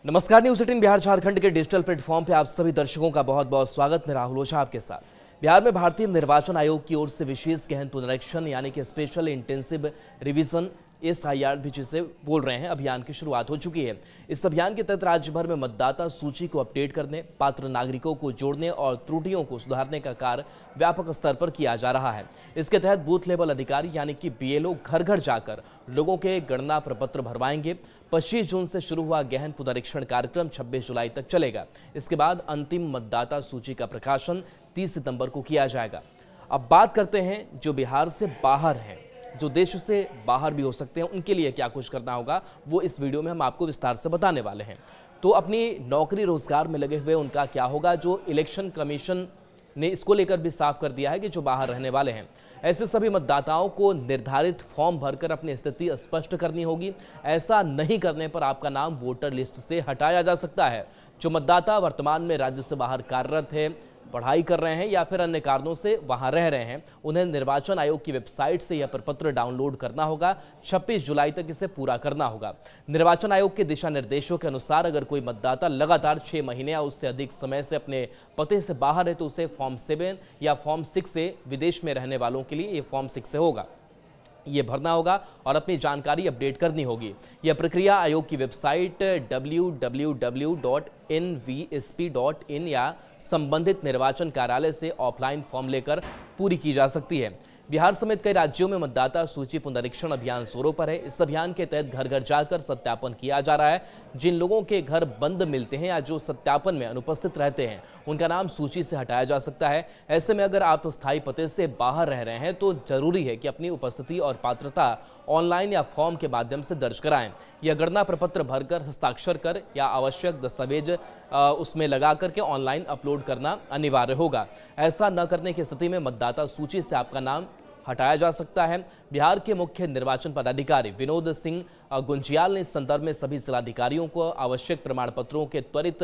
नमस्कार, न्यूज 18 बिहार झारखंड के digital platform पे आप सभी दर्शकों का बहुत बहुत स्वागत। मैं राहुल ओझा आपके साथ। बिहार में भारतीय निर्वाचन आयोग की ओर से विशेष गहन पुनरीक्षण यानी कि स्पेशल इंटेंसिव रिवीजन SIR भी जिसे बोल रहे हैं अभियान की शुरुआत हो चुकी है। इस अभियान के तहत राज्य भर में मतदाता सूची को अपडेट करने, पात्र नागरिकों को जोड़ने और त्रुटियों को सुधारने का कार्य व्यापक स्तर पर किया जा रहा है। इसके तहत बूथ लेवल अधिकारी यानी कि BLO घर घर जाकर लोगों के गणना प्रपत्र भरवाएंगे। 25 जून से शुरू हुआ गहन पुनरीक्षण कार्यक्रम 26 जुलाई तक चलेगा। इसके बाद अंतिम मतदाता सूची का प्रकाशन 30 सितंबर को किया जाएगा। अब बात करते हैं जो बिहार से बाहर हैं, जो देश से बाहर भी हो सकते हैं, उनके लिए क्या कुछ करना होगा वो इस वीडियो में हम आपको विस्तार से बताने वाले हैं। तो अपनी नौकरी रोजगार में लगे हुए उनका क्या होगा, जो इलेक्शन कमीशन ने इसको लेकर भी साफ कर दिया है कि जो बाहर रहने वाले हैं ऐसे सभी मतदाताओं को निर्धारित फॉर्म भरकर अपनी स्थिति स्पष्ट करनी होगी। ऐसा नहीं करने पर आपका नाम वोटर लिस्ट से हटाया जा सकता है। जो मतदाता वर्तमान में राज्य से बाहर कार्यरत है, पढ़ाई कर रहे हैं या फिर अन्य कारणों से वहां रह रहे हैं, उन्हें निर्वाचन आयोग की वेबसाइट से यह प्रपत्र डाउनलोड करना होगा। 26 जुलाई तक इसे पूरा करना होगा। निर्वाचन आयोग के दिशा निर्देशों के अनुसार अगर कोई मतदाता लगातार 6 महीने या उससे अधिक समय से अपने पते से बाहर है तो उसे फॉर्म 7 या फॉर्म 6 से, विदेश में रहने वालों के लिए ये फॉर्म 6 से होगा, ये भरना होगा और अपनी जानकारी अपडेट करनी होगी। यह प्रक्रिया आयोग की वेबसाइट www.nvsp.in या संबंधित निर्वाचन कार्यालय से ऑफलाइन फॉर्म लेकर पूरी की जा सकती है। बिहार समेत कई राज्यों में मतदाता सूची पुनरीक्षण अभियान जोरों पर है। इस अभियान के तहत घर घर जाकर सत्यापन किया जा रहा है। जिन लोगों के घर बंद मिलते हैं या जो सत्यापन में अनुपस्थित रहते हैं, उनका नाम सूची से हटाया जा सकता है। ऐसे में अगर आप स्थायी पते से बाहर रह रहे हैं तो जरूरी है कि अपनी उपस्थिति और पात्रता ऑनलाइन या फॉर्म के माध्यम से दर्ज कराएं। यह गणना प्रपत्र भरकर, हस्ताक्षर कर या आवश्यक दस्तावेज उसमें लगा करके ऑनलाइन अपलोड करना अनिवार्य होगा। ऐसा न करने की स्थिति में मतदाता सूची से आपका नाम हटाया जा सकता है। बिहार के मुख्य निर्वाचन पदाधिकारी विनोद सिंह गुंजियाल ने इस संदर्भ में सभी जिलाधिकारियों को आवश्यक प्रमाण पत्रों के त्वरित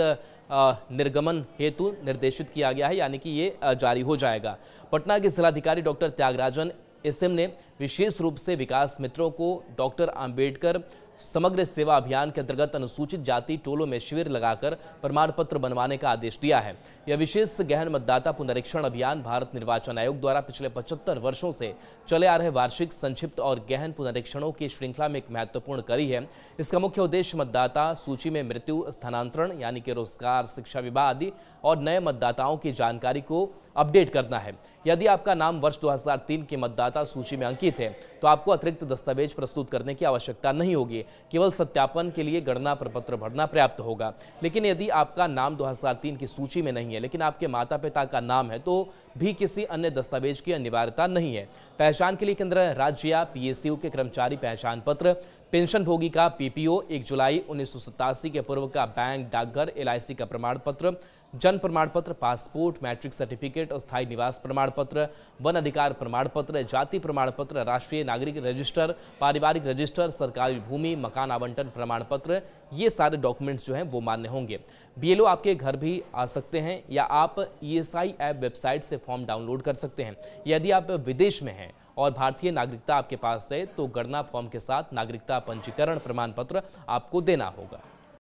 निर्गमन हेतु निर्देशित किया गया है, यानी कि ये जारी हो जाएगा। पटना के जिलाधिकारी डॉक्टर त्यागराजन SM ने विशेष रूप से विकास मित्रों को डॉक्टर अंबेडकर समग्र सेवा अभियान के अंतर्गत अनुसूचित जाति टोलों में शिविर लगाकर प्रमाण पत्र बनवाने का आदेश दिया है। यह विशेष गहन मतदाता पुनरीक्षण अभियान भारत निर्वाचन आयोग द्वारा पिछले 75 वर्षों से चले आ रहे वार्षिक, संक्षिप्त और गहन पुनरीक्षणों की श्रृंखला में एक महत्वपूर्ण कड़ी है। इसका मुख्य उद्देश्य मतदाता सूची में मृत्यु, स्थानांतरण यानी कि रोजगार, शिक्षा, विवाह आदि और नए मतदाताओं की जानकारी को अपडेट करना है। यदि आपका नाम वर्ष 2003 की मतदाता सूची में अंकित है तो आपको अतिरिक्त दस्तावेज प्रस्तुत करने की आवश्यकता नहीं होगी। केवल सत्यापन के लिए गणना प्रपत्र भरना पर्याप्त होगा। लेकिन यदि आपका नाम 2003 की सूची में नहीं है लेकिन आपके माता पिता का नाम है तो भी किसी अन्य दस्तावेज की अनिवार्यता नहीं है। पहचान के लिए केंद्र राज्य या PSU के कर्मचारी पहचान पत्र, पेंशनभोगी का PPO, 1 जुलाई 1987 के पूर्व का बैंक, डाकघर, LIC का प्रमाण पत्र, जन्म प्रमाण पत्र, पासपोर्ट, मैट्रिक सर्टिफिकेट, अस्थायी निवास प्रमाण पत्र, वन अधिकार प्रमाण पत्र, जाति प्रमाण पत्र, राष्ट्रीय नागरिक रजिस्टर, पारिवारिक रजिस्टर, सरकारी भूमि, मकान आवंटन प्रमाण पत्र, ये सारे डॉक्यूमेंट्स जो हैं वो मान्य होंगे। BLO आपके घर भी आ सकते हैं या आप ESI ऐप वेबसाइट से फॉर्म डाउनलोड कर सकते हैं। यदि आप विदेश में हैं और भारतीय नागरिकता आपके पास है तो गणना फॉर्म के साथ नागरिकता पंजीकरण प्रमाण पत्र आपको देना होगा।